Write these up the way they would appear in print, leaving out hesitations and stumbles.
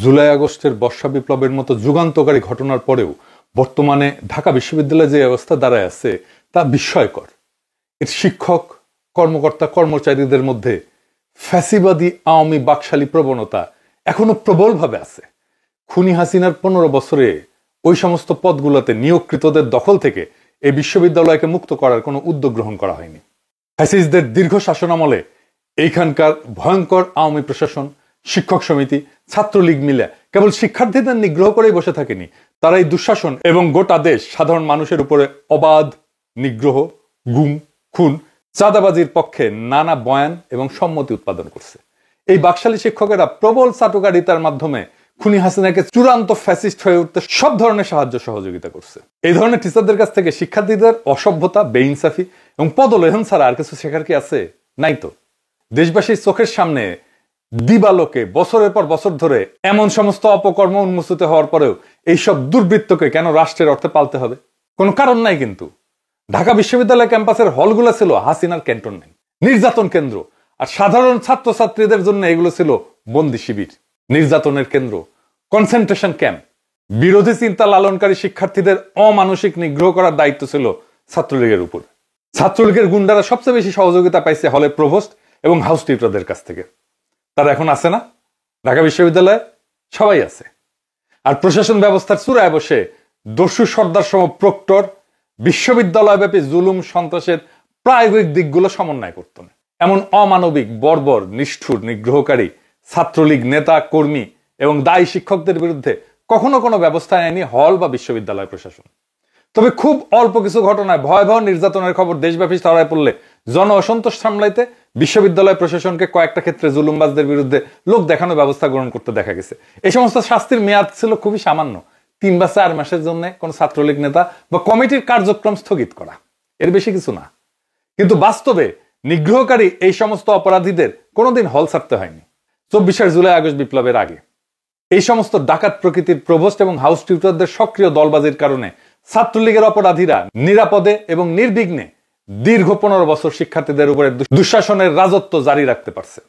জুলাই আগস্টের বর্ষা বিপ্লবের মতো যুগান্তকারী ঘটনার পরেও বর্তমানে ঢাকা বিশ্ববিদ্যালয়ে যে অবস্থা দাঁড়ায় আছে তা বিস্ময়কর। এর শিক্ষক, কর্মকর্তা, কর্মচারীদের মধ্যে ফ্যাসিবাদী আওয়ামী বাকশালী প্রবণতা এখনো প্রবলভাবে আছে। খুনি হাসিনার 15 বছরে ওই সমস্ত পদগুলোতে নিয়োগকৃতদের দখল থেকে এই বিশ্ববিদ্যালয়কে মুক্ত করার কোনো উদ্যোগ গ্রহণ করা হয়নি। ফ্যাসিস্টদের দীর্ঘ শাসনামলে এইখানকার ভয়ঙ্কর আওয়ামী প্রশাসন, শিক্ষক সমিতি, ছাত্রলীগ মিলে কেবল শিক্ষার্থীদের নিগ্রহ করেই বসে থাকেনি, তারা এই দুঃশাসন এবং গোটা দেশ সাধারণ মানুষের উপরে অবাধ নিগ্রহ, গুম, খুন, চাঁদাবাজির পক্ষে নানা বয়ান এবং সম্মতি উৎপাদন করছে। এই বাকশালী শিক্ষকেরা প্রবল চাটুকারিতার মাধ্যমে খুনি হাসিনাকে চূড়ান্ত ফ্যাসিস্ট হয়ে উঠতে সব ধরনের সাহায্য সহযোগিতা করছে। এই ধরনের টিচারদের কাছ থেকে শিক্ষার্থীদের অসভ্যতা, বেইনসাফি এবং পদলেহন ছাড়া আর কিছু শেখার কি আছে? নাই তো। দেশবাসীর চোখের সামনে দিবালোকে বছরের পর বছর ধরে এমন সমস্ত অপকর্ম উন্মোচিত হওয়ার পরেও এইসব দুর্বৃত্তকে কেন রাষ্ট্রের অর্থে পালতে হবে? কোনো কারণ নাই। কিন্তু ঢাকা বিশ্ববিদ্যালয় ক্যাম্পাসের হলগুলো ছিল হাসিনার ক্যান্টনমেন্ট, নির্যাতন কেন্দ্র, আর সাধারণ ছাত্রছাত্রীদের জন্য এগুলো ছিল বন্দি শিবির, নির্যাতনের কেন্দ্র, কনসেন্ট্রেশন ক্যাম্প। বিরোধী চিন্তা লালনকারী শিক্ষার্থীদের অমানসিক নিগ্রহ করার দায়িত্ব ছিল ছাত্রলীগের উপর। ছাত্রলীগের গুন্ডারা সবচেয়ে বেশি সহযোগিতা পাইছে হলে প্রভোস্ট এবং হাউস টিউটরদের কাছ থেকে। তারা এখন আছে না ঢাকা বিশ্ববিদ্যালয়ে? সবাই আছে। আর প্রশাসন ব্যবস্থার চূড়ায় বসে দস্যু সর্দার সম প্রক্টর বিশ্ববিদ্যালয়ব্যাপী জুলুম সন্ত্রাসের প্রায়োগিক দিকগুলো সমন্বয় করত না। এমন অমানবিক, বর্বর, নিষ্ঠুর, নিগ্রহকারী ছাত্রলীগ নেতা, কর্মী এবং দায়ী শিক্ষকদের বিরুদ্ধে কখনো কোনো ব্যবস্থা নেয়নি হল বা বিশ্ববিদ্যালয় প্রশাসন। তবে খুব অল্প কিছু ঘটনায় ভয়াবহ নির্যাতনের খবর দেশব্যাপী ছড়ায় পড়লে জন অসন্তোষ সামলাইতে বিশ্ববিদ্যালয় প্রশাসনকে কয়েকটা ক্ষেত্রে জুলুমবাজদের বিরুদ্ধে লোক দেখানো ব্যবস্থা গ্রহণ করতে দেখা গেছে। এই সমস্ত শাস্তির মেয়াদ ছিল খুবই সামান্য, 3 বা 4 মাসের জন্য কোন ছাত্রলীগ নেতা বা কমিটির কার্যক্রম স্থগিত করা, এর বেশি কিছু না। কিন্তু বাস্তবে নিগ্রহকারী এই সমস্ত অপরাধীদের কোনোদিন হল ছাড়তে হয়নি। 24 জুলাই আগস্ট বিপ্লবের আগে এই সমস্ত ডাকাত প্রকৃতির প্রভোস্ট এবং হাউস টিউটরদের সক্রিয় দলবাজির কারণে ছাত্রলীগের অপরাধীরা নিরাপদে এবং নির্বিঘ্নে দীর্ঘ 15 বছর শিক্ষার্থীদের উপরে দুঃশাসনের রাজত্ব জারি রাখতে পারছে।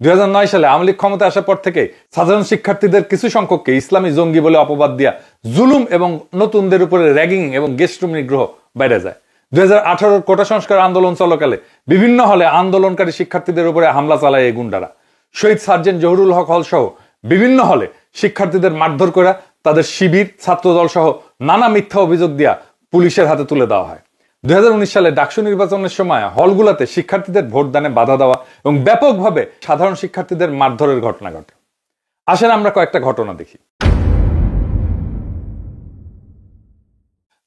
2009 সালে আওয়ামী লীগ ক্ষমতায় আসার পর থেকে সাধারণ শিক্ষার্থীদের কিছু সংখ্যককে ইসলামী জঙ্গি বলে অপবাদ দিয়া জুলুম এবং নতুনদের উপরে র্যাগিং এবং গেস্টরুম নিগ্রহ বেড়ে যায়। 2018 কোটা সংস্কার আন্দোলন চলাকালে বিভিন্ন হলে আন্দোলনকারী শিক্ষার্থীদের উপরে হামলা চালায় এই গুন্ডারা। শহীদ সার্জেন্ট জহুরুল হক হল সহ বিভিন্ন হলে শিক্ষার্থীদের মারধর করে তাদের শিবির, ছাত্রদল সহ নানা মিথ্যা অভিযোগ দিয়া পুলিশের হাতে তুলে দেওয়া হয়। 2019 সালে ডাকসু নির্বাচনের সময় হলগুলোতে শিক্ষার্থীদের ভোটদানে বাধা দেওয়া এবং ব্যাপকভাবে সাধারণ শিক্ষার্থীদের মারধরের ঘটনা ঘটে। আসেন আমরা কয়েকটা ঘটনা দেখি।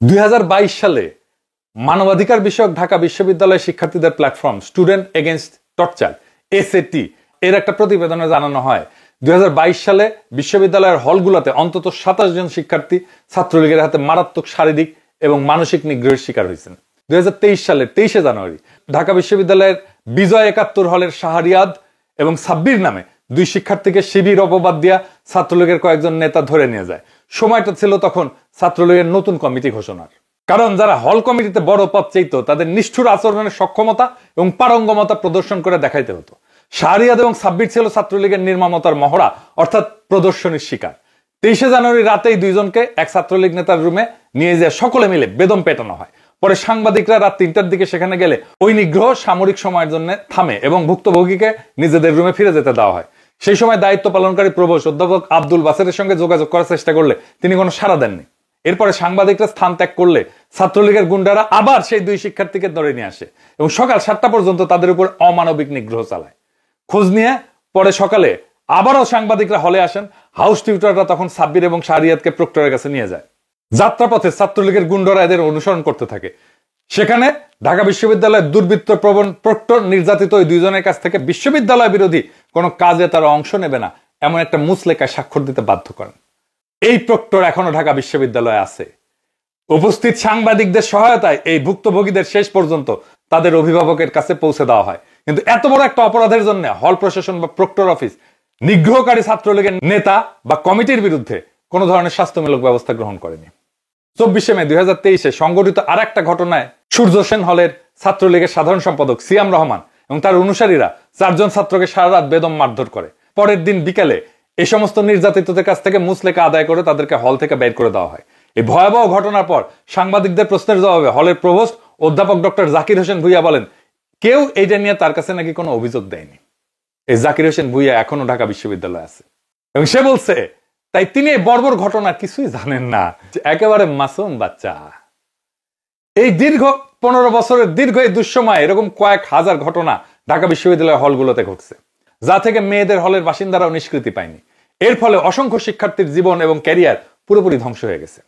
2022 সালে মানবাধিকার বিষয়ক ঢাকা বিশ্ববিদ্যালয় শিক্ষার্থীদের platform student against torture (SAT) এর একটা প্রতিবেদনে জানানো হয় 2022 সালে বিশ্ববিদ্যালয়ের হলগুলোতে অন্তত 27 জন শিক্ষার্থী ছাত্রলীগের হাতে মারাত্মক শারীরিক এবং মানসিক নিগ্রহের শিকার হয়েছেন। 2023 সালের 23 জানুয়ারি ঢাকা বিশ্ববিদ্যালয়ের বিজয় 71 হলের শাহরিয়াদ এবং সাব্বির নামে 2 শিক্ষার্থীকে শিবির অপবাদ দিয়া ছাত্রলীগের কয়েকজন নেতা ধরে নিয়ে যায়। সময়টা ছিল তখন ছাত্রলীগের নতুন কমিটি ঘোষণার। কারণ যারা হল কমিটিতে বড় পদ চাইতো তাদের নিষ্ঠুর আচরণের সক্ষমতা এবং পারঙ্গমতা প্রদর্শন করে দেখাইতে হতো। শাহরিয়াদ এবং সাব্বির ছিল ছাত্রলীগের নির্মমতার মহড়া, অর্থাৎ প্রদর্শনীর শিকার। 23 জানুয়ারি রাতেই 2 জনকে এক ছাত্রলীগ নেতার রুমে নিয়ে যায় সকলে মিলে বেদম পেটানো হয়। পরে সাংবাদিকরা রাত 3টার দিকে সেখানে গেলে ওই নিগ্রহ সামরিক সময়ের জন্য থামে এবং ভুক্তভোগীকে নিজেদের রুমে ফিরে যেতে দেওয়া হয়। সেই সময় দায়িত্ব পালনকারী প্রভোস্ট অধ্যাপক আব্দুল বাসেরের সঙ্গে যোগাযোগ করার চেষ্টা করলে তিনি কোনো সাড়া দেননি। এরপরে সাংবাদিকরা স্থান ত্যাগ করলে ছাত্রলীগের গুন্ডারা আবার সেই 2 শিক্ষার্থীকে ধরে নিয়ে আসে এবং সকাল 7টা পর্যন্ত তাদের উপর অমানবিক নিগ্রহ চালায়। খোঁজ নিয়ে পরে সকালে আবারও সাংবাদিকরা হলে আসেন। হাউস টিউটররা তখন সাব্বির এবং শাহরিয়াদকে প্রক্টরের কাছে নিয়ে যায়। যাত্রাপথে ছাত্রলীগের গুন্ডারা এদের অনুসরণ করতে থাকে। সেখানে ঢাকা বিশ্ববিদ্যালয়ের দুর্বৃত্ত প্রবণ প্রক্টর নির্যাতিত ওই 2 জনের কাছ থেকে বিশ্ববিদ্যালয় বিরোধী কোনো কাজে তারা অংশ নেবে না এমন একটা মুচলেখায় স্বাক্ষর দিতে বাধ্য করেন। এই প্রক্টর এখনো ঢাকা বিশ্ববিদ্যালয়ে আছে। উপস্থিত সাংবাদিকদের সহায়তায় এই ভুক্তভোগীদের শেষ পর্যন্ত তাদের অভিভাবকের কাছে পৌঁছে দেওয়া হয়। কিন্তু এত বড় একটা অপরাধের জন্য হল প্রশাসন বা প্রক্টর অফিস নিগ্রহকারী ছাত্রলীগের নেতা বা কমিটির বিরুদ্ধে কোনো ধরনের শাস্তিমূলক ব্যবস্থা গ্রহণ করেনি। 24 মে 2023 সংঘটিত আর একটা ঘটনায় সূর্য সেন হলের ছাত্রলীগের সাধারণ সম্পাদক সিয়াম রহমান এবং তার অনুসারীরা 4 জন ছাত্রকে সারা রাত বেদম মারধর করে। পরের দিন বিকালে এই সমস্ত নির্যাতিতদের কাছ থেকে মুচলেকা আদায় করে তাদেরকে হল থেকে বের করে দেওয়া হয়। এই ভয়াবহ ঘটনার পর সাংবাদিকদের প্রশ্নের জবাবে হলের প্রভোস্ট অধ্যাপক ডক্টর জাকির হোসেন ভুইয়া বলেন, কেউ এইটা নিয়ে তার কাছে নাকি কোনো অভিযোগ দেয়নি। এই জাকির হোসেন ভুইয়া এখনো ঢাকা বিশ্ববিদ্যালয়ে আছে এবং সে বলছে তাই তিনি এই বর্বর ঘটনা কিছুই জানেন না, একেবারে মাসুম বাচ্চা। এই দীর্ঘ 15 বছরের দীর্ঘ এই দুঃসময় এরকম কয়েক হাজার ঘটনা ঢাকা বিশ্ববিদ্যালয়ের হলগুলোতে ঘটছে, যা থেকে মেয়েদের হলের বাসিন্দারাও নিষ্কৃতি পায়নি। এর ফলে অসংখ্য শিক্ষার্থীর জীবন এবং ক্যারিয়ার পুরোপুরি ধ্বংস হয়ে গেছে।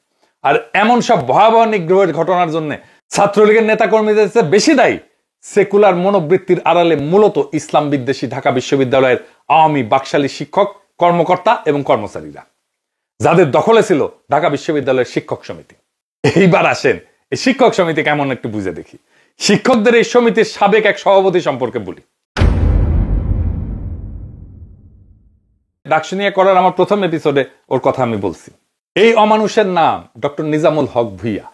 আর এমন সব ভয়াবহ নিগ্রহের ঘটনার জন্য ছাত্রলীগের নেতাকর্মীদের চেয়ে বেশি দায়ী সেকুলার মনোবৃত্তির আড়ালে মূলত ইসলাম বিদ্বেষী ঢাকা বিশ্ববিদ্যালয়ের আওয়ামী বাকশালী শিক্ষক, কর্মকর্তা এবং কর্মচারীরা, যাদের দখলে ছিল ঢাকা বিশ্ববিদ্যালয়ের শিক্ষক সমিতি। এইবার আসেন এই শিক্ষক সমিতি কেমন একটু বুঝে দেখি। শিক্ষকদের এই সমিতির সাবেক এক সভাপতি সম্পর্কে বলি। ডাকসু নিয়ে করার আমার প্রথম এপিসোডে ওর কথা আমি বলছি। এই অমানুষের নাম ডক্টর নিজামুল হক ভুইয়া,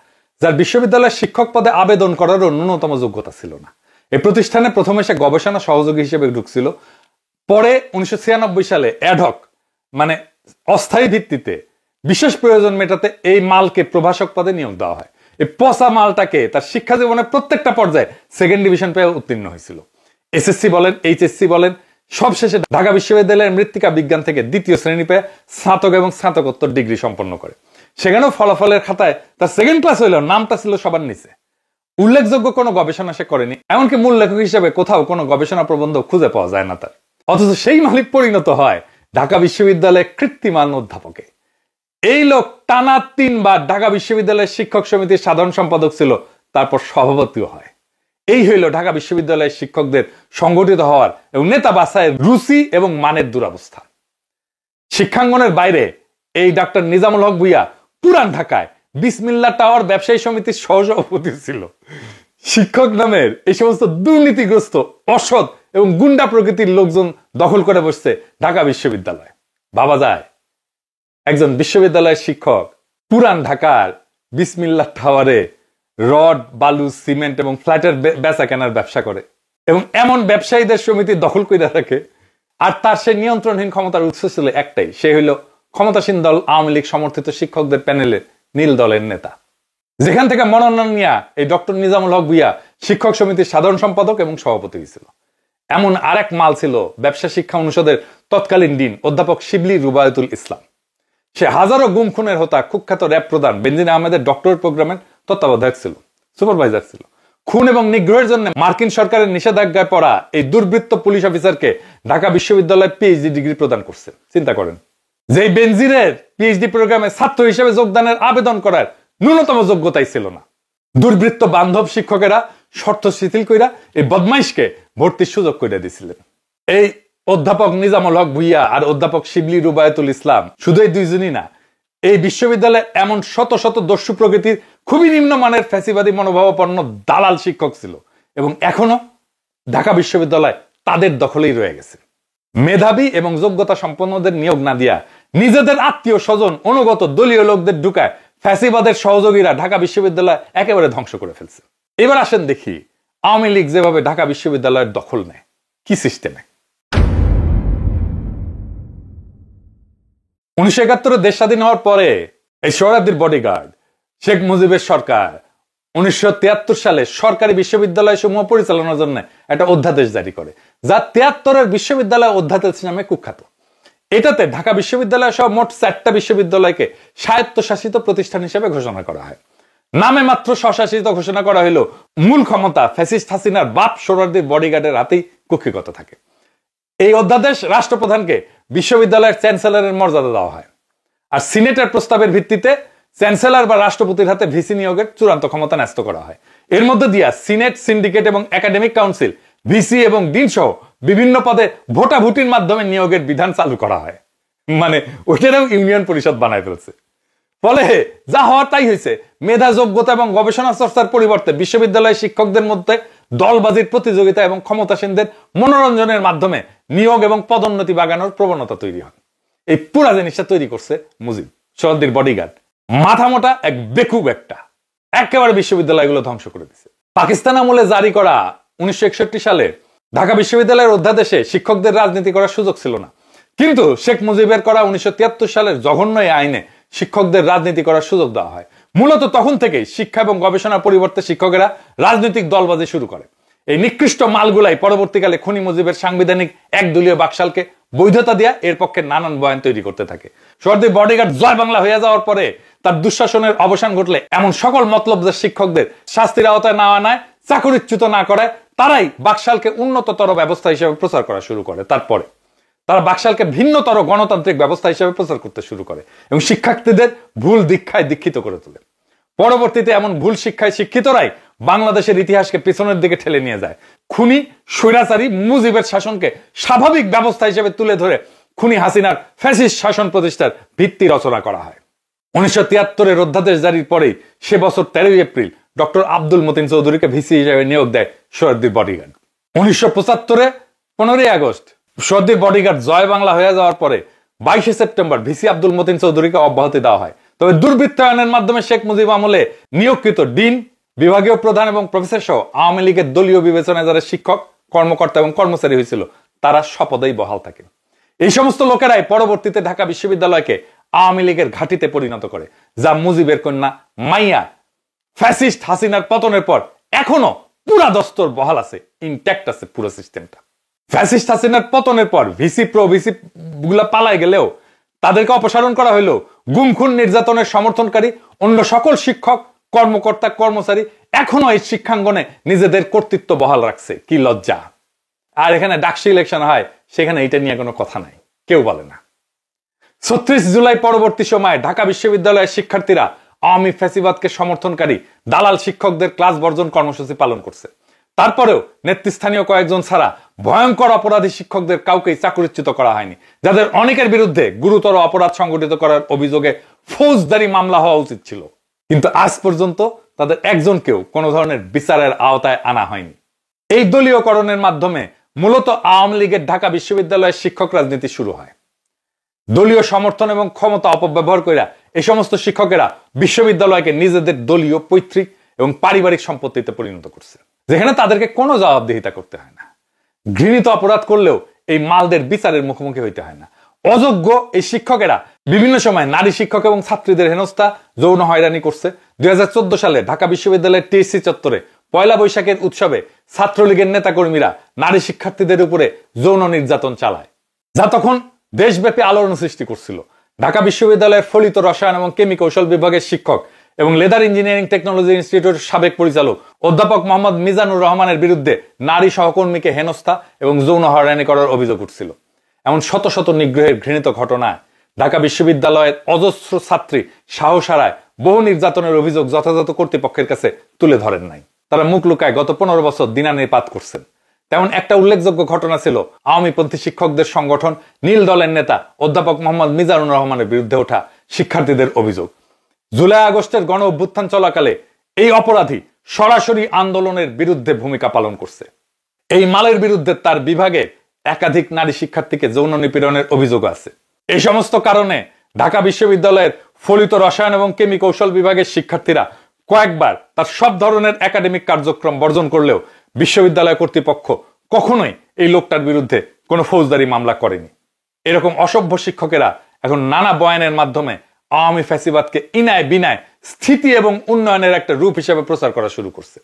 যার বিশ্ববিদ্যালয়ের শিক্ষক পদে আবেদন করারও ন্যূনতম যোগ্যতা ছিল না। এই প্রতিষ্ঠানে প্রথমে সে গবেষণা সহযোগী হিসেবে ঢুকছিল, পরে 1996 সালে অ্যাডহক মানে অস্থায়ী ভিত্তিতে বিশেষ প্রয়োজন মেটাতে এই মালকে প্রভাষক পদে নিয়োগ দেওয়া হয়। এই পচা মালটাকে তার শিক্ষা জীবনের প্রত্যেকটা পর্যায়ে সেকেন্ড ডিভিশন পেয়ে উত্তীর্ণ হয়েছিল। এসএসসি বলেন, এইচএসসি বলেন, সবশেষে ঢাকা বিশ্ববিদ্যালয়ের মৃত্তিকা বিজ্ঞান থেকে 2য় শ্রেণী পেয়ে স্নাতক এবং স্নাতকোত্তর ডিগ্রি সম্পন্ন করে। সেখানেও ফলাফলের খাতায় তার সেকেন্ড ক্লাস হইলেও নামটা ছিল সবার নিচে। উল্লেখযোগ্য কোনো গবেষণা সে করেনি, এমনকি মূল লেখক হিসেবে কোথাও কোনো গবেষণা প্রবন্ধ খুঁজে পাওয়া যায় না তার। অথচ সেই মালিক পরিণত হয় ঢাকা বিশ্ববিদ্যালয়ের কৃত্রিমান অধ্যাপকে। এই লোক টানা 3 বার ঢাকা বিশ্ববিদ্যালয়ের শিক্ষক সমিতির সাধারণ সম্পাদক ছিল, তারপর সভাপতিও হয়। এই হইল ঢাকা বিশ্ববিদ্যালয়ের শিক্ষকদের সংগঠিত হওয়ার এবং নেতা বাছাইয়ের রুচি এবং মানের দুরবস্থা। শিক্ষাঙ্গনের বাইরে এই ডাক্তার নিজামুল হক ভুইয়া পুরান ঢাকায় বিসমিল্লাহ টাওয়ার ব্যবসায়ী সমিতির সহসভাপতি ছিল। শিক্ষক নামের এই সমস্ত দুর্নীতিগ্রস্ত, অসৎ এবং গুন্ডা প্রকৃতির লোকজন দখল করে বসছে ঢাকা বিশ্ববিদ্যালয়। ভাবা যায় একজন বিশ্ববিদ্যালয়ের শিক্ষক পুরান ঢাকার বিসমিল্লাহ টাওয়ারে রড, বালু, সিমেন্ট এবং ফ্ল্যাটের বেচা কেনার ব্যবসা করে এবং এমন ব্যবসায়ীদের সমিতি দখল করে রাখে। আর তার সে নিয়ন্ত্রণহীন ক্ষমতার উৎস ছিল একটাই, সে হইল ক্ষমতাসীন দল আওয়ামী লীগ সমর্থিত শিক্ষকদের প্যানেলের নীল দলের নেতা। যেখান থেকে মনোনয়ন নিয়ে এই ডক্টর নিজামুল হক ভুইয়া শিক্ষক সমিতির সাধারণ সম্পাদক এবং সভাপতি হয়েছিল। এমন আরেক মাল ছিল ব্যবসা শিক্ষা অনুষদের তৎকালীন ডিন অধ্যাপক শিবলি রুবায়তুল ইসলাম। সে হাজারো গুম খুনের হতা কুখ্যাত র্যাব প্রধান বেনজির আহমেদের ডক্টরেট প্রোগ্রামের তত্ত্বাবধায়ক ছিল, সুপারভাইজার ছিল। খুন এবং নিগ্রহের জন্য মার্কিন সরকারের নিষেধাজ্ঞায় পড়া এই দুর্বৃত্ত পুলিশ অফিসারকে ঢাকা বিশ্ববিদ্যালয়ে পিএইচডি ডিগ্রি প্রদান করছে। চিন্তা করেন, যে বেনজিরের পিএইচডি প্রোগ্রামে ছাত্র হিসেবে যোগদানের আবেদন করার ন্যূনতম যোগ্যতাই ছিল না। দুর্বৃত্ত বান্ধব শিক্ষকেরা শর্ত শিথিল কইরা এই বদমাইশকে ভর্তির সুযোগ করে দিয়েছিলেন। এই অধ্যাপক নিজামুল হক ভুইয়া আর অধ্যাপক শিবলি রুবায়তুল ইসলাম শুধু এই দুইজনই না, এই বিশ্ববিদ্যালয়ে এমন শত শত দস্যু প্রকৃতির খুবই নিম্নমানের ফ্যাসিবাদী মনোভাবাপন্ন দালাল শিক্ষক ছিল এবং এখনো ঢাকা বিশ্ববিদ্যালয় তাদের দখলেই রয়ে গেছে। মেধাবী এবং যোগ্যতা সম্পন্নদের নিয়োগ না দিয়া নিজেদের আত্মীয় স্বজন, অনুগত দলীয় লোকদের ঢুকায় ফ্যাসিবাদের সহযোগীরা ঢাকা বিশ্ববিদ্যালয় একেবারে ধ্বংস করে ফেলছে। এবার আসেন দেখি আওয়ামী লীগ যেভাবে ঢাকা বিশ্ববিদ্যালয়ের দখল নেয়, কি সিস্টেমে। 1971 দেশ স্বাধীন হওয়ার পরে এই সোহরাওয়ার্দীর বডিগার্ড শেখ মুজিবের সরকার 1973 সালে সরকারি বিশ্ববিদ্যালয় সমূহ পরিচালনার জন্য একটা অধ্যাদেশ জারি করে, যা 73-এর বিশ্ববিদ্যালয় অধ্যাদেশ নামে কুখ্যাত। এটাতে ঢাকা বিশ্ববিদ্যালয় সহ মোট 4টা বিশ্ববিদ্যালয়কে স্বায়ত্তশাসিত প্রতিষ্ঠান হিসেবে ঘোষণা করা হয়। নামে মাত্র স্বশাসিত ঘোষণা করা হলেও মূল ক্ষমতা ফ্যাসিস্ট হাসিনার বাপ সোহরাওয়ার্দীর বডিগার্ডের হাতেই কক্ষিগত থাকে। এই অধ্যাদেশ রাষ্ট্রপ্রধানকে বিশ্ববিদ্যালয়ের চ্যান্সেলরের মর্যাদা দেওয়া হয়, আর সিনেটের প্রস্তাবের ভিত্তিতে চ্যান্সেলর বা রাষ্ট্রপতির হাতে ভিসি নিয়োগের চূড়ান্ত ক্ষমতা ন্যস্ত করা হয়। এর মধ্যে দিয়া সিনেট, সিন্ডিকেট এবং একাডেমিক কাউন্সিল ভিসি এবং ডিন সহ বিভিন্ন পদে ভোটাভুটির মাধ্যমে নিয়োগের বিধান চালু করা হয়। মানে ওইটারও ইউনিয়ন পরিষদ বানায় ফেলছে। ফলে যা হওয়ার তাই হয়েছে। মেধা, যোগ্যতা এবং গবেষণা চর্চার পরিবর্তে বিশ্ববিদ্যালয়ের শিক্ষকদের মধ্যে দলবাজির প্রতিযোগিতা এবং ক্ষমতাসীনদের মনোরঞ্জনের মাধ্যমে নিয়োগ এবং পদোন্নতি বাগানোর প্রবণতা তৈরি হয়। এই পুরা জিনিসটা তৈরি করছে মুজিব, সোহরাওয়ার্দীর বডিগার্ড। মাথা মোটা এক বেকুব একটা, একেবারে বিশ্ববিদ্যালয়গুলো ধ্বংস করে দিচ্ছে। পাকিস্তান আমলে জারি করা 1961 সালে ঢাকা বিশ্ববিদ্যালয়ের অধ্যাদেশে শিক্ষকদের রাজনীতি করার সুযোগ ছিল না। কিন্তু শেখ মুজিবের করা 1973 সালের জঘন্য এই আইনে শিক্ষকদের রাজনীতি করার সুযোগ দেওয়া হয়। মূলত তখন থেকেই শিক্ষা এবং গবেষণার পরিবর্তে শিক্ষকেরা রাজনৈতিক দলবাজি শুরু করে। এই নিকৃষ্ট মালগুলাই পরবর্তীকালে খুনি মুজিবের সাংবিধানিক একদলীয় বাকশালকে বৈধতা দেয়া এর পক্ষে নানান বয়ান তৈরি করতে থাকে। সোহরাওয়ার্দীর বডিগার্ড জয় বাংলা হয়ে যাওয়ার পরে তার দুঃশাসনের অবসান ঘটলে এমন সকল মতলবদের শিক্ষকদের শাস্তির আওতায় না আনায়, চাকরিচ্যুত না করায় তারাই বাকশালকে উন্নততর ব্যবস্থা হিসেবে প্রচার করা শুরু করে। তারপরে তারা বাকশালকে ভিন্নতর গণতান্ত্রিক ব্যবস্থা হিসেবে প্রচার করতে শুরু করে এবং শিক্ষার্থীদের ভুল দীক্ষায় দীক্ষিত করে তোলে। পরবর্তীতে এমন ভুল শিক্ষায় শিক্ষিতরাই বাংলাদেশের ইতিহাসকে পিছনের দিকে ঠেলে নিয়ে যায়। খুনি স্বৈরাচারী মুজিবের শাসনকে স্বাভাবিক ব্যবস্থা হিসেবে তুলে ধরে খুনি হাসিনার ফ্যাসিস্ট শাসন প্রতিষ্ঠার ভিত্তি রচনা করা হয়। 1973-এর অধ্যাদেশ জারির পরেই সে বছর 13 এপ্রিল ডক্টর আব্দুল মতিন চৌধুরীকে ভিসি হিসেবে নিয়োগ দেয় সোহরাওয়ার্দীর বডিগার্ড। 1975-এ 15 আগস্ট সোহরাওয়ার্দীর বডিগার্ড জয় বাংলা হয়ে যাওয়ার পরে 22 সেপ্টেম্বর ভিসি আব্দুল মতিন চৌধুরীকে অব্যাহতি দেওয়া হয়। তবে দুর্বৃত্তায়নের মাধ্যমে শেখ মুজিব আমলে নিয়োগকৃত ডিন, বিভাগীয় প্রধান এবং প্রফেসর সহ আওয়ামী লীগের দলীয় বিবেচনায় যারা শিক্ষক, কর্মকর্তা এবং কর্মচারী হয়েছিল তারা শপথেই বহাল থাকে। এই সমস্ত লোকেরাই পরবর্তীতে ঢাকা বিশ্ববিদ্যালয়কে আওয়ামী লীগের ঘাঁটিতে পরিণত করে, যা মুজিবের কন্যা মাইয়া ফ্যাসিস্ট হাসিনার পতনের পর এখনো পুরা দস্তর বহাল আছে, ইনট্যাক্ট আছে পুরো সিস্টেমটা। ফ্যাসিস্ট হাসিনার পতনের পর ভিসি গুলা পালায় গেলেও তাদেরকে অপসারণ করা হইলেও গুম খুন নির্যাতনের সমর্থনকারী অন্য সকল শিক্ষক, কর্মকর্তা, কর্মচারী এখনো এই শিক্ষাঙ্গনে নিজেদের কর্তৃত্ব বহাল রাখছে। কি লজ্জা! আর এখানে ডাকসু ইলেকশন হয়, সেখানে এটা নিয়ে কোনো কথা নাই, কেউ বলে না। 36 জুলাই পরবর্তী সময়ে ঢাকা বিশ্ববিদ্যালয়ের শিক্ষার্থীরা আওয়ামী ফ্যাসিবাদকে সমর্থনকারী দালাল শিক্ষকদের ক্লাস বর্জন কর্মসূচি পালন করছে। তারপরেও নেতৃস্থানীয় কয়েকজন ছাড়া ভয়ঙ্কর অপরাধী শিক্ষকদের কাউকেই চাকরিচ্যুত করা হয়নি, যাদের অনেকের বিরুদ্ধে গুরুতর অপরাধ সংগঠিত করার অভিযোগে ফৌজদারি মামলা হওয়া উচিত ছিল। কিন্তু আজ পর্যন্ত তাদের একজনকেও কোনো ধরনের বিচারের আওতায় আনা হয়নি। এই দলীয়করণের মাধ্যমে মূলত আওয়ামী লীগের ঢাকা বিশ্ববিদ্যালয়ের শিক্ষক রাজনীতি শুরু হয়। দলীয় সমর্থন এবং ক্ষমতা অপব্যবহার করে এই সমস্ত শিক্ষকেরা বিশ্ববিদ্যালয়কে নিজেদের দলীয়, পৈতৃক এবং পারিবারিক সম্পত্তিতে পরিণত করছে, যেখানে তাদেরকে কোনো জবাবদিহিতা করতে হয় না। ঘৃণিত অপরাধ করলেও এই মালদের বিচারের মুখোমুখি হইতে হয় না। অযোগ্য এই শিক্ষকেরা বিভিন্ন সময় নারী শিক্ষক এবং ছাত্রীদের হেনস্থা, যৌন হয়রানি করছে। 2014 সালে ঢাকা বিশ্ববিদ্যালয়ের টিএসসি চত্বরে পয়লা বৈশাখের উৎসবে ছাত্রলীগের নেতাকর্মীরা নারী শিক্ষার্থীদের উপরে যৌন নির্যাতন চালায়, যা তখন দেশব্যাপী আলোড়ন সৃষ্টি করছিল। ঢাকা বিশ্ববিদ্যালয়ের ফলিত রসায়ন এবং কেমিকৌশল বিভাগের শিক্ষক এবং লেদার ইঞ্জিনিয়ারিং টেকনোলজি ইনস্টিটিউটের সাবেক পরিচালক অধ্যাপক মোহাম্মদ মিজানুর রহমানের বিরুদ্ধে নারী সহকর্মীকে হেনস্থা এবং যৌন হয়রানি করার অভিযোগ উঠছিল। এমন শত শত নিগ্রহের ঘৃণিত ঘটনায় ঢাকা বিশ্ববিদ্যালয়ের অজস্র ছাত্রী সাহস হারায় বহু নির্যাতনের অভিযোগ যথাযথ কর্তৃপক্ষের কাছে তুলে ধরেন নাই। তারা মুখ লুকায় গত 15 বছর দিনানিপাত করছেন। তেমন একটা উল্লেখযোগ্য ঘটনা ছিল আওয়ামীপন্থী শিক্ষকদের সংগঠন নীল দলের নেতা অধ্যাপক মোহাম্মদ মিজানুর রহমানের বিরুদ্ধে ওঠা শিক্ষার্থীদের অভিযোগ। জুলাই আগস্টের গণ অভ্যুত্থান চলাকালে এই অপরাধী সরাসরি আন্দোলনের বিরুদ্ধে ভূমিকা পালন করছে। এই মালের বিরুদ্ধে তার বিভাগে একাধিক নারী শিক্ষার্থীকে যৌন নিপীড়নের অভিযোগ আছে। এই সমস্ত কারণে ঢাকা বিশ্ববিদ্যালয়ের ফলিত রসায়ন এবং কেমিকৌশল বিভাগের শিক্ষার্থীরা কয়েকবার তার সব ধরনের একাডেমিক কার্যক্রম বর্জন করলেও বিশ্ববিদ্যালয় কর্তৃপক্ষ কখনোই এই লোকটার বিরুদ্ধে কোনো ফৌজদারি মামলা করেনি। এরকম অসভ্য শিক্ষকেরা এখন নানা বয়ানের মাধ্যমে আওয়ামী ফ্যাসিবাদকে ইনায় বিনায় স্থিতি এবং উন্নয়নের একটা রূপ হিসেবে প্রচার করা শুরু করছে।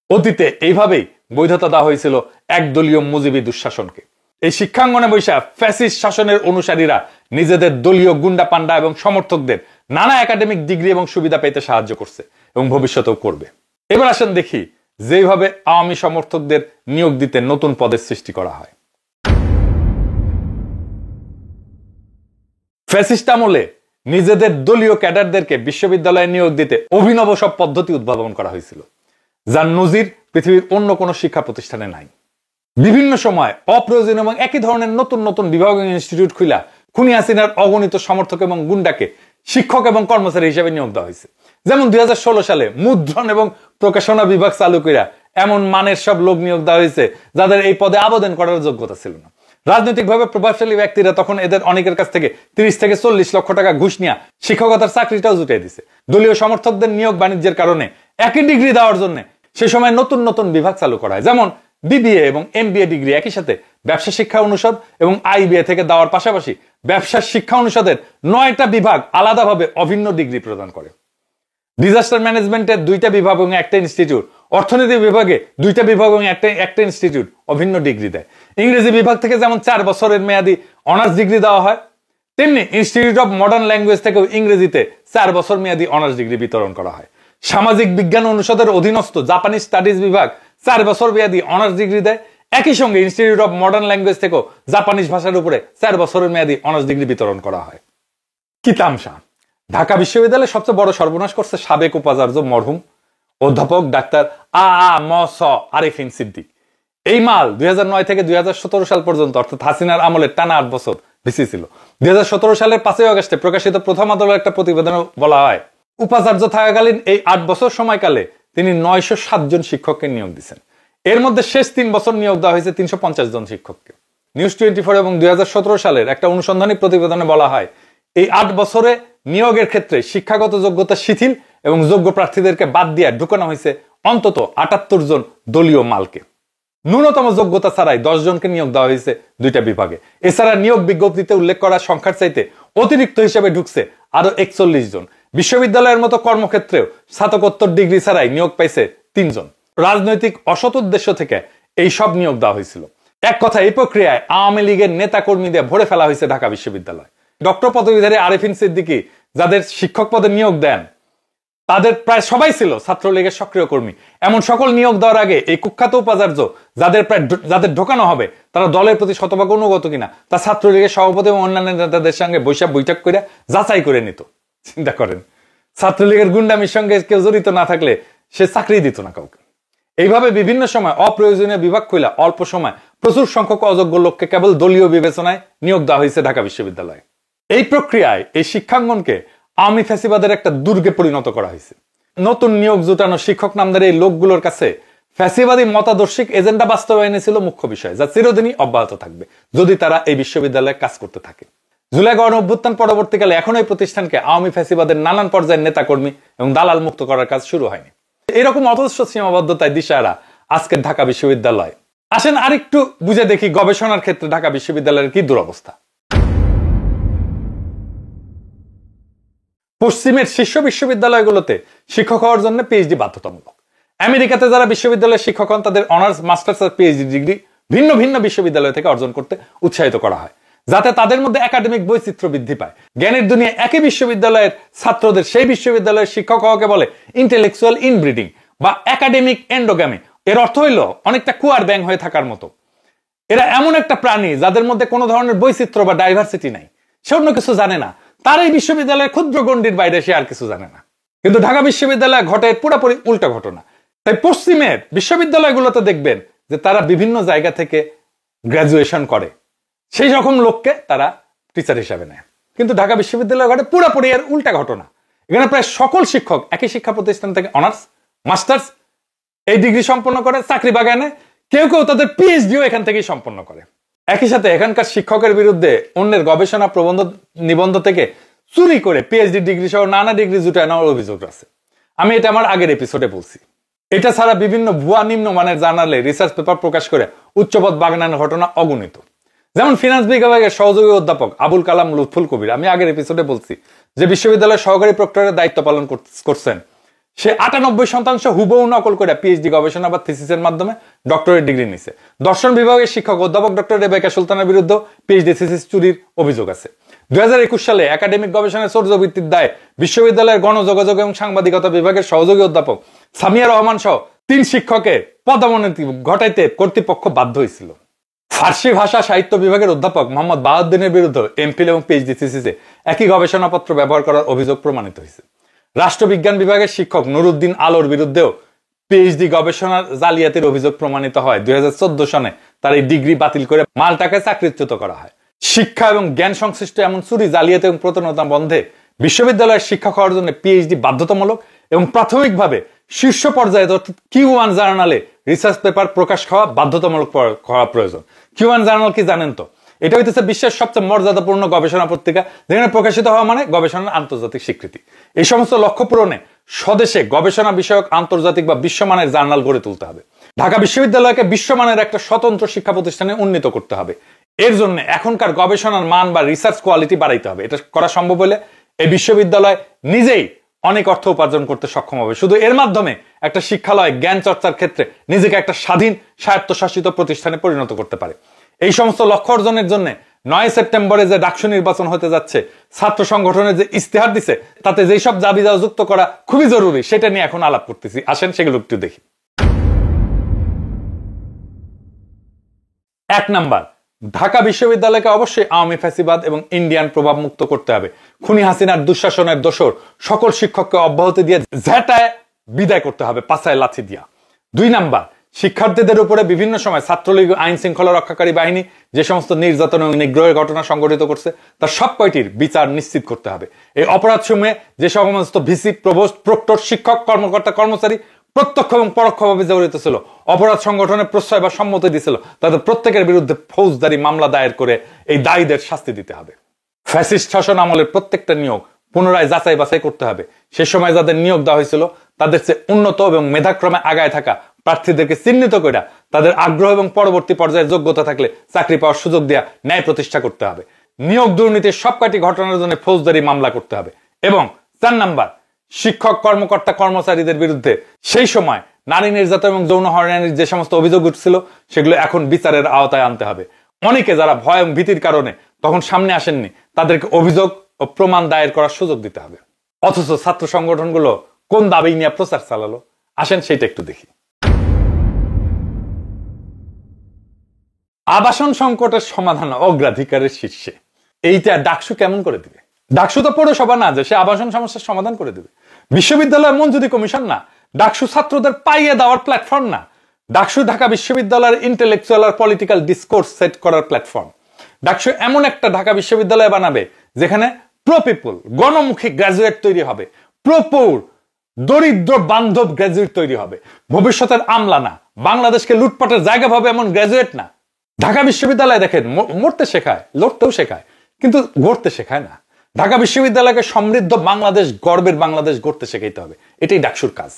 অতীতে এইভাবেই বৈধতা দেওয়া হয়েছিল একদলীয় মুজিবি দুঃশাসনকে। এই শিক্ষাঙ্গনে বৈশা ফ্যাসিস্ট শাসনের অনুসারীরা নিজেদের দলীয় গুন্ডা পান্ডা এবং সমর্থকদের নানা একাডেমিক ডিগ্রি এবং সুবিধা পেতে সাহায্য করছে এবং ভবিষ্যতেও করবে। এবার আসেন দেখি যেভাবে আওয়ামী সমর্থকদের নিয়োগ দিতে নতুন পদের সৃষ্টি করা হয়। ফ্যাসিস্ট আমলে নিজেদের দলীয় ক্যাডারদেরকে বিশ্ববিদ্যালয়ে নিয়োগ দিতে অভিনব সব পদ্ধতি উদ্ভাবন করা হয়েছিল, যার নজির পৃথিবীর অন্য কোনো শিক্ষা প্রতিষ্ঠানে নাই। বিভিন্ন সময় অপ্রয়োজনীয় এবং একই ধরনের নতুন নতুন বিভাগ ইনস্টিটিউট খুলে খুনি হাসিনার অগণিত সমর্থক এবং গুন্ডাকে শিক্ষক এবং কর্মচারী হিসেবে নিয়োগ দেওয়া হয়েছে। যেমন 2016 সালে মুদ্রণ এবং প্রকাশনা বিভাগ চালু করে এমন মানের সব লোক নিয়োগ দেওয়া হয়েছে যাদের এই পদে আবেদন করার যোগ্যতা ছিল না। রাজনৈতিকভাবে প্রভাবশালী ব্যক্তিরা তখন এদের অনেকের কাছ থেকে 30 থেকে 40 লক্ষ টাকা ঘুষ নিয়ে শিক্ষকতার চাকরিটাও জুটিয়ে দিছে। দলীয় সমর্থকদের নিয়োগ বাণিজ্যের কারণে একই ডিগ্রি দেওয়ার জন্য সে সময় নতুন নতুন বিভাগ চালু করা হয়। যেমন বিবিএ এবং এমবিএ ডিগ্রি একই সাথে ব্যবসা শিক্ষা অনুষদ এবং আইবিএ থেকে দেওয়ার পাশাপাশি ব্যবসা শিক্ষা অনুষদের 9টা বিভাগ আলাদাভাবে অভিন্ন ডিগ্রি প্রদান করে। ডিজাস্টার ম্যানেজমেন্টের 2টা বিভাগ এবং একটা ইনস্টিটিউট, অর্থনীতি বিভাগে 2টা বিভাগ এবং একটা ইনস্টিটিউট অভিন্ন ডিগ্রি দেয়। ইংরেজি বিভাগ থেকে যেমন 4 বছরের মেয়াদী অনার্স ডিগ্রি দেওয়া হয়, তেমনি ইনস্টিটিউট অব মডার্ন ল্যাঙ্গুয়েজ থেকেও ইংরেজিতে 4 বছর মেয়াদী অনার্স ডিগ্রি বিতরণ করা হয়। সামাজিক বিজ্ঞান অনুষদের অধীনস্থ জাপানি স্টাডিজ বিভাগ 4 বছর মেয়াদী অনার্স ডিগ্রি দেয়। একই সঙ্গে ইনস্টিটিউট অব মডার্ন ল্যাঙ্গুয়েজ থেকেও জাপানিজ ভাষার উপরে 4 বছরের মেয়াদী অনার্স ডিগ্রি বিতরণ করা হয়। কি তামসা! ঢাকা বিশ্ববিদ্যালয়ের সবচেয়ে বড় সর্বনাশ করছে সাবেক উপাচার্য মরহুম অধ্যাপক ডাক্তার ম.স. আরিফিন সিদ্দিক। এই মাল 2009 থেকে 2017 সাল পর্যন্ত অর্থাৎ হাসিনার আমলে টানা 8 বছর ভিসি ছিল। 2017 সালের 5 আগস্টে প্রকাশিত প্রথম আদালতের একটা প্রতিবেদনে বলা হয়, উপাচার্য থাকাকালীন এই 8 বছর সময়কালে তিনি 907 জন শিক্ষককে নিয়োগ দিয়েছেন। এর মধ্যে শেষ 3 বছর নিয়োগ দেওয়া হয়েছে 350 জন শিক্ষককে। নিউজ 24 এবং 2017 সালের একটা অনুসন্ধানী প্রতিবেদনে বলা হয়, এই 8 বছরে নিয়োগের ক্ষেত্রে শিক্ষাগত যোগ্যতা শিথিল এবং যোগ্য প্রার্থীদেরকে বাদ দিয়ে ঢুকানো হয়েছে অন্তত 78 জন দলীয় মালকে। ন্যূনতম যোগ্যতা ছাড়াই 10 জনকে নিয়োগ দেওয়া হয়েছে 2টা বিভাগে। এছাড়া নিয়োগ বিজ্ঞপ্তিতে উল্লেখ করা সংখ্যার চাইতে অতিরিক্ত হিসেবে ঢুকছে আরো 41 জন। বিশ্ববিদ্যালয়ের মতো কর্মক্ষেত্রেও স্নাতকোত্তর ডিগ্রি ছাড়াই নিয়োগ পাইছে 3 জন। রাজনৈতিক অসৎ উদ্দেশ্য থেকে এই সব নিয়োগ দেওয়া হয়েছিল। এক কথা, এই প্রক্রিয়ায় আওয়ামী লীগের নেতা কর্মীদের ভরে ফেলা হয়েছে ঢাকা বিশ্ববিদ্যালয়। ডক্টর পদবীধারী আরিফিন সিদ্দিকী যাদের শিক্ষক পদে নিয়োগ দেন, তাদের প্রায় সবাই ছিল ছাত্রলীগের সক্রিয় কর্মী। এমন সকল নিয়োগ দেওয়ার আগে এই কুখ্যাত উপাচার্য যাদের ঢোকানো হবে তারা দলের প্রতি শতভাগ অনুগত কিনা তা ছাত্রলীগের সভাপতি এবং অন্যান্য নেতাদের সঙ্গে বৈঠক করে যাচাই করে নিত। চিন্তা করেন, ছাত্রলীগের গুন্ডামির সঙ্গে কেউ জড়িত না থাকলে সে চাকরি দিত না কাউকে। এইভাবে বিভিন্ন সময় অপ্রয়োজনীয় বিভাগ খুলে অল্প সময় প্রচুর সংখ্যক অযোগ্য লোককে কেবল দলীয় বিবেচনায় নিয়োগ দেওয়া হয়েছে ঢাকা বিশ্ববিদ্যালয়ে। এই প্রক্রিয়ায় এই শিক্ষাঙ্গনকে আওয়ামী ফ্যাসিবাদের একটা দুর্গে পরিণত করা হয়েছে। নতুন নিয়োগ জুটানো শিক্ষক নামদার এই লোকগুলোর কাছে ফ্যাসিবাদী মতাদর্শিক এজেন্ডা বাস্তবায়নে ছিল মুখ্য বিষয়, যা চিরদিনই অব্যাহত থাকবে যদি তারা এই বিশ্ববিদ্যালয়ে কাজ করতে থাকে। জুলাই গণ অভ্যুত্থান পরবর্তীকালে এখন এই প্রতিষ্ঠানকে আওয়ামী ফ্যাসিবাদের নানান পর্যায়ের নেতাকর্মী এবং দালাল মুক্ত করার কাজ শুরু হয়নি। এরকম অজস্র সীমাবদ্ধতায় দিশাহারা আজকের ঢাকা বিশ্ববিদ্যালয়। আসেন আরেকটু বুঝে দেখি গবেষণার ক্ষেত্রে ঢাকা বিশ্ববিদ্যালয়ের কি দুরবস্থা। পশ্চিমের শীর্ষ বিশ্ববিদ্যালয়গুলোতে শিক্ষক হওয়ার জন্য পিএইচডি বাধ্যতামূলক। আমেরিকাতে যারা বিশ্ববিদ্যালয়ের শিক্ষক হন তাদের অনার্স, মাস্টার্স আর পিএইচডি ডিগ্রি ভিন্ন ভিন্ন বিশ্ববিদ্যালয় থেকে অর্জন করতে উৎসাহিত করা হয়, যাতে তাদের মধ্যে একাডেমিক বৈচিত্র্য বৃদ্ধি পায়। জ্ঞানের দুনিয়া একই বিশ্ববিদ্যালয়ের ছাত্রদের সেই বিশ্ববিদ্যালয়ের শিক্ষক হওয়াকে বলে ইন্টেলেকচুয়াল ইনব্রিডিং বা একাডেমিক এন্ডোগ্যামি। এর অর্থ হইল অনেকটা কুয়ার ব্যাং হয়ে থাকার মতো। এরা এমন একটা প্রাণী যাদের মধ্যে কোনো ধরনের বৈচিত্র্য বা ডাইভার্সিটি নাই, সে অন্য কিছু জানে না, তার এই বিশ্ববিদ্যালয়ের ক্ষুদ্র গণ্ডির বাইরে সে আর কিছু জানে না। কিন্তু ঢাকা বিশ্ববিদ্যালয়ে ঘটে পুরোপুরি উল্টা ঘটনা। তাই পশ্চিমের বিশ্ববিদ্যালয়গুলোতে দেখবেন যে তারা বিভিন্ন জায়গা থেকে গ্রাজুয়েশন করে, সেই রকম লোককে তারা টিচার হিসাবে নেয়। কিন্তু ঢাকা বিশ্ববিদ্যালয়ে ঘটে পুরোপুরি এর উল্টা ঘটনা। এখানে প্রায় সকল শিক্ষক একই শিক্ষা প্রতিষ্ঠান থেকে অনার্স, মাস্টার্স এই ডিগ্রি সম্পন্ন করে চাকরি বাগানে, কেউ কেউ তাদের পিএইচডিও এখান থেকেই সম্পন্ন করে। একই সাথে এখানকার শিক্ষকের বিরুদ্ধে অন্যের গবেষণা প্রবন্ধ নিবন্ধ থেকে চুরি করে পিএইচডি ডিগ্রি সহ নানা ডিগ্রি জুটায় নেওয়ার অভিযোগ আছে। আমি এটা আমার আগের এপিসোডে বলছি। এটা ছাড়া বিভিন্ন ভুয়া নিম্নমানের জার্নালে রিসার্চ পেপার প্রকাশ করে উচ্চপদ বাগানের ঘটনা অগণিত। যেমন ফিনান্স বিভাগের সহযোগী অধ্যাপক আবুল কালাম লুৎফুল কবির, আমি আগের এপিসোডে বলছি যে বিশ্ববিদ্যালয়ের সহকারী প্রক্টরের দায়িত্ব পালন করছেন, সে 98% হুবহু নকল করে পিএইচডি গবেষণা বা থিসিসের মাধ্যমে ডক্টরেট ডিগ্রি নিছে। দর্শন বিভাগের শিক্ষক অধ্যাপক ডক্টর রেবেকা সুলতানের বিরুদ্ধে পিএইচডি থিসিস চুরির অভিযোগ আছে। 2021 সালে একাডেমিক গবেষণায় চর্যাবৃত্তির দায়ে বিশ্ববিদ্যালয়ের গণযোগাযোগ এবং সাংবাদিকতা বিভাগের সহযোগী অধ্যাপক সামিয়া রহমান সহ 3 শিক্ষকের পদোন্নতি ঘটাইতে কর্তৃপক্ষ বাধ্য হয়েছিল। ফার্সি ভাষা সাহিত্য বিভাগের অধ্যাপক মোহাম্মদ বাহাউদ্দিনের বিরুদ্ধে এমফিল এবং পিএইচডি থিসিসে একই গবেষণাপত্র ব্যবহার করার অভিযোগ প্রমাণিত হয়েছে। রাষ্ট্রবিজ্ঞান বিভাগের শিক্ষক নুরুদ্দিন আলোর বিরুদ্ধেও পিএইচডি গবেষণার জালিয়াতির অভিযোগ প্রমাণিত হয়। 2014 সনে তার এই ডিগ্রি বাতিল করে মালটাকে চাকরিচ্যুত করা হয়। শিক্ষা এবং জ্ঞান সংশ্লিষ্ট এমন চুরি, জালিয়াতি এবং প্রতারণা বন্ধে বিশ্ববিদ্যালয়ের শিক্ষক হওয়ার জন্য পিএইচডি বাধ্যতামূলক এবং প্রাথমিকভাবে শীর্ষ পর্যায়ে অর্থাৎ Q1 জার্নালে রিসার্চ পেপার প্রকাশ হওয়া বাধ্যতামূলক করা প্রয়োজন। Q1 জার্নাল কি জানেন তো? এটা হইতেছে বিশ্বের সবচেয়ে মর্যাদাপূর্ণ গবেষণা পত্রিকা, যেখানে প্রকাশিত হওয়া মানে গবেষণার আন্তর্জাতিক স্বীকৃতি। এই সমস্ত লক্ষ্য পূরণে স্বদেশে গবেষণা বিষয়ক আন্তর্জাতিক বা বিশ্বমানের জার্নাল গড়ে তুলতে হবে। ঢাকা বিশ্ববিদ্যালয়কে বিশ্বমানের একটা স্বতন্ত্র শিক্ষা প্রতিষ্ঠানে উন্নীত করতে হবে। এর জন্য এখনকার গবেষণার মান বা রিসার্চ কোয়ালিটি বাড়াইতে হবে। এটা করা সম্ভব হলে এই বিশ্ববিদ্যালয় নিজেই অনেক অর্থ উপার্জন করতে সক্ষম হবে। শুধু এর মাধ্যমে একটা শিক্ষালয় জ্ঞান চর্চার ক্ষেত্রে নিজেকে একটা স্বাধীন স্বায়ত্তশাসিত প্রতিষ্ঠানে পরিণত করতে পারে। এই সমস্ত লক্ষ্য অর্জনের জন্য 9 সেপ্টেম্বরে যে ডাকসু নির্বাচন হতে যাচ্ছে, ছাত্র সংগঠনের যে ইস্তেহার দিছে তাতে যেই সব দাবি দাওয়া যুক্ত করা খুবই জরুরি, সেটা নিয়ে এখন আলাপ করতেছি। আসেন সেগুলো একটু দেখি। 1 নাম্বার, ঢাকা বিশ্ববিদ্যালয়কে অবশ্যই আওয়ামী ফ্যাসিবাদ এবং ইন্ডিয়ান প্রভাব মুক্ত করতে হবে। খুনি হাসিনার দুঃশাসনের দোসর সকল শিক্ষককে অব্যাহতি দিয়ে ঝেঁটায় বিদায় করতে হবে, পাছায় লাথি দিয়া। 2 নাম্বার, শিক্ষার্থীদের উপরে বিভিন্ন সময় ছাত্রলীগ আইন শৃঙ্খলা রক্ষাকারী বাহিনী যে সমস্ত নির্যাতন এবং নিগ্রহের ঘটনা সংঘটিত করছে তার সব কয়টির বিচার নিশ্চিত করতে হবে। এই অপরাধ সমূহে যে সমস্ত ভিসি, প্রভোস্ট, প্রক্টর, শিক্ষক, কর্মকর্তা, কর্মচারী প্রত্যক্ষ এবং পরোক্ষভাবে জড়িত ছিল, অপরাধ সংগঠনের প্রশ্রয় বা সম্মতি দিয়েছিল, তাদের প্রত্যেকের বিরুদ্ধে ফৌজদারি মামলা দায়ের করে এই দায়ীদের শাস্তি দিতে হবে। ফ্যাসিস্ট শাসন আমলের প্রত্যেকটা নিয়োগ পুনরায় যাচাই বাছাই করতে হবে। সে সময় যাদের নিয়োগ দেওয়া হয়েছিল তাদের চেয়ে উন্নত এবং মেধাক্রমে আগায় থাকা প্রার্থীদেরকে চিহ্নিত করে তাদের আগ্রহ এবং পরবর্তী পর্যায়ে যোগ্যতা থাকলে চাকরি পাওয়ার সুযোগ দেওয়া, ন্যায় প্রতিষ্ঠা করতে হবে। নিয়োগ দুর্নীতির সব কয়টি ঘটনার জন্য ফৌজদারি মামলা করতে হবে। এবং 4 নাম্বার, শিক্ষক, কর্মকর্তা, কর্মচারীদের বিরুদ্ধে সেই সময় নারী নির্যাতন এবং যৌন হয়রানির যে সমস্ত অভিযোগ উঠছিল সেগুলো এখন বিচারের আওতায় আনতে হবে। অনেকে যারা ভয় এবং ভীতির কারণে তখন সামনে আসেননি তাদেরকে অভিযোগ ও প্রমাণ দায়ের করার সুযোগ দিতে হবে। অথচ ছাত্র সংগঠনগুলো কোন দাবি নিয়ে প্রচার চালালো, আসেন সেটা একটু দেখি। আবাসন সংকটের সমাধান অগ্রাধিকারের শীর্ষে। এইটা ডাকসু কেমন করে দিবে? ডাকসু তো পৌরসভা না যে সে আবাসন সমস্যার সমাধান করে দেবে। বিশ্ববিদ্যালয় মঞ্জুরি কমিশন না। ডাকসু ছাত্রদের পাইয়ে দেওয়ার প্ল্যাটফর্ম না। ডাকসু ঢাকা বিশ্ববিদ্যালয়ের ইন্টেলেকচুয়াল আর পলিটিক্যাল ডিসকোর্স সেট করার প্ল্যাটফর্ম। ডাকসু এমন একটা ঢাকা বিশ্ববিদ্যালয় বানাবে যেখানে প্রো পিপল, গণমুখী গ্রাজুয়েট তৈরি হবে, প্রপুর দরিদ্র বান্ধব গ্রাজুয়েট তৈরি হবে। ভবিষ্যতের আমলা না, বাংলাদেশকে লুটপাটের জায়গা ভাবে এমন গ্রাজুয়েট না। ঢাকা বিশ্ববিদ্যালয় দেখেন মরতে শেখায়, লড়তেও শেখায়, কিন্তু গড়তে শেখায় না। ঢাকা বিশ্ববিদ্যালয়কে সমৃদ্ধ বাংলাদেশ, গর্বের বাংলাদেশ গড়তে শেখাইতে হবে। এটাই ডাকসুর কাজ।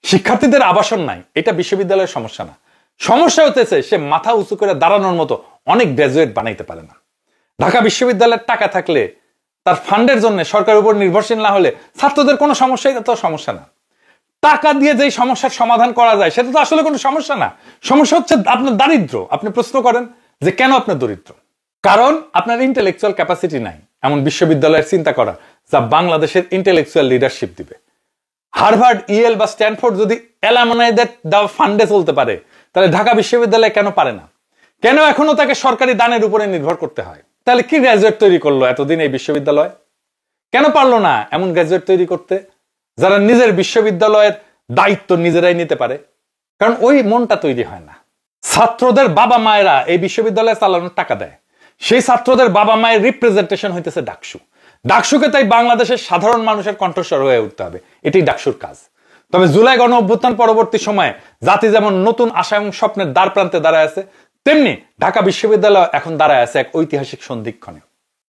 শিক্ষার্থীদের আবাসন নাই, এটা বিশ্ববিদ্যালয়ের সমস্যা না। সমস্যা হতেছে সে মাথা উঁচু করে দাঁড়ানোর মতো অনেক গ্রাজুয়েট বানাইতে পারে না। ঢাকা বিশ্ববিদ্যালয়ের টাকা থাকলে তার ফান্ডের জন্য সরকারের উপর নির্ভরশীল না হলে ছাত্রদের কোনো সমস্যাই তো সমস্যা না। টাকা দিয়ে যেই সমস্যার সমাধান করা যায় সেটা তো আসলে কোনো সমস্যা না। সমস্যা হচ্ছে আপনার দারিদ্র। আপনি প্রশ্ন করেন যে কেন আপনার দরিদ্র? কারণ আপনার ইন্টেলেকচুয়াল ক্যাপাসিটি নাই এমন বিশ্ববিদ্যালয়ের চিন্তা করা যা বাংলাদেশের ইন্টেলেকচুয়াল লিডারশিপ দিবে। হার্ভার্ড, ইয়েল বা স্ট্যানফোর্ড যদি অ্যালামনাইদের দেওয়া ফান্ডে চলতে পারে তাহলে ঢাকা বিশ্ববিদ্যালয় কেন পারে না? কেন এখনো তাকে সরকারি দানের উপরে নির্ভর করতে হয়? তাহলে কি গ্রাজুয়েট তৈরি করলো এতদিন এই বিশ্ববিদ্যালয়? কেন পারলো না এমন গ্রাজুয়েট তৈরি করতে যারা নিজের বিশ্ববিদ্যালয়ের দায়িত্ব নিজেরাই নিতে পারে? কারণ ওই মনটা তৈরি হয় না। ছাত্রদের বাবা মায়েরা এই বিশ্ববিদ্যালয়ে চালানোর টাকা দেয়। সেই ছাত্রদের বাবা মায়ের রিপ্রেজেন্টেশন হইতেছে ডাকসু। ডাকসুকে তাই বাংলাদেশের সাধারণ মানুষের কণ্ঠস্বর হয়ে উঠতে হবে। এটাই ডাকসুর কাজ। তবে জুলাই গণ অভ্যুত্থান পরবর্তী সময়ে জাতি যেমন নতুন আশা এবং স্বপ্নের দ্বার প্রান্তে দাঁড়ায় আছে, তেমনি ঢাকা বিশ্ববিদ্যালয় এখন দাঁড়ায় আছে এক ঐতিহাসিক সন্ধিক্ষণে।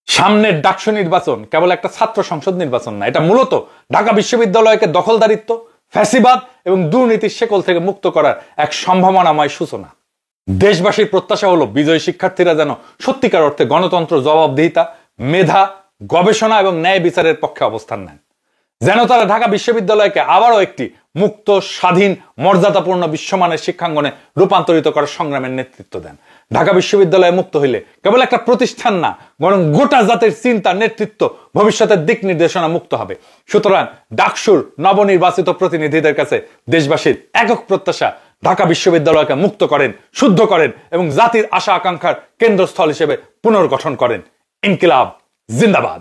সামনের ডাকসু নির্বাচন কেবল একটা ছাত্র সংসদ নির্বাচন না, এটা মূলত ঢাকা বিশ্ববিদ্যালয়কে দখলদারিত্ব, ফ্যাসিবাদ এবং দুর্নীতির শেকল থেকে মুক্ত করার এক সম্ভাবনাময় সূচনা। দেশবাসীর প্রত্যাশা হলো বিজয়ী শিক্ষার্থীরা যেন সত্যিকার অর্থে গণতন্ত্র, জবাবদিহিতা, মেধা, গবেষণা এবং ন্যায় বিচারের পক্ষে অবস্থান নেন। যেন তারা ঢাকা বিশ্ববিদ্যালয়কে আবারও একটি মুক্ত, স্বাধীন, মর্যাদাপূর্ণ বিশ্বমানের শিক্ষাঙ্গনে রূপান্তরিত করার সংগ্রামের নেতৃত্ব দেন। ঢাকা বিশ্ববিদ্যালয় মুক্ত হইলে কেবল একটা প্রতিষ্ঠান না, বরং গোটা জাতির চিন্তা, নেতৃত্ব, ভবিষ্যতের দিক নির্দেশনা মুক্ত হবে। সুতরাং ডাকসুর নবনির্বাচিত প্রতিনিধিদের কাছে দেশবাসীর একক প্রত্যাশা, ঢাকা বিশ্ববিদ্যালয়কে মুক্ত করেন, শুদ্ধ করেন এবং জাতির আশা আকাঙ্ক্ষার কেন্দ্রস্থল হিসেবে পুনর্গঠন করেন। ইনকিলাব জিন্দাবাদ।